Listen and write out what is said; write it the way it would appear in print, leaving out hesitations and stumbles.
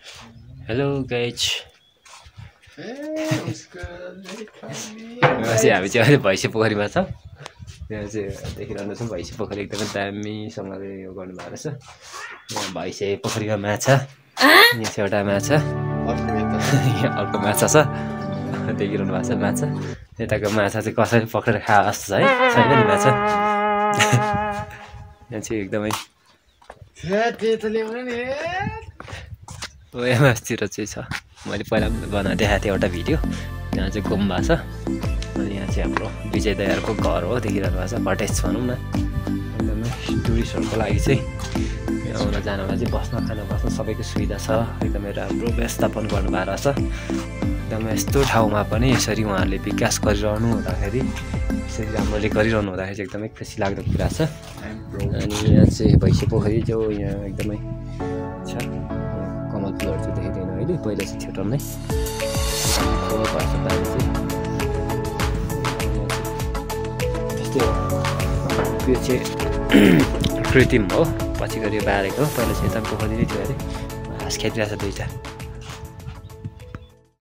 Hello guys हामी चाहिँ अहिले भैँसी पोखरीमा छ। यहाँ चाहिँ देखिरहनु छौँ भैँसी पोखरी एकदमै दामीसँगले यो गर्नुभएको रहेछ। यहाँ भैँसी पोखरीमा माछा, यहाँ चाहिँ एउटा माछा, यहाँ अर्को माछा छ देखिरहनु भएको छ माछा। यताको माछा चाहिँ कसैले पक्रेर खाए जस्तो छ है, छैन नि माछा। यहाँ चाहिँ एकदमै एमएसतिर चाहिँ छ। मैले पहिला बनाएर देखाएको थिएँ एउटा भिडियो। यहाँ चाहिँ गुम्बा छ अनि यहाँ चाहिँ हाम्रो विजय दाइहरूको घर हो देखिरहनु भएको छ। कटेज भनौँ न, एकदमै टुरिस्टहरूको लागि चाहिँ यहाँ आउन जानुमा चाहिँ बस्न खाना बस्न सबैको सुविधा छ। एकदमै राम्रो व्यवस्थापन गर्नुभएको रहेछ। एकदमै यस्तो ठाउँमा पनि यसरी उहाँहरूले विकास गरिरहनु हुँदाखेरि, यसरी राम्ररी गरिरहनु हुँदाखेरि चाहिँ एकदमै खुसी लाग्दो कुरा छ। अनि यहाँ चाहिँ भैँसी पोखरी जो यहाँ एकदमै छ। कमल फुलहरू चाहिँ देखिँदैन अहिले, पहिला चाहिँ थियो टन्नै त्यस्तै हो। यो चाहिँ कृत्रिम हो, पछि गरी बारेको। पहिला चाहिँ यता पोखरी नै थियो अरे, घाँस खेतिरहेको छ दुईवटा।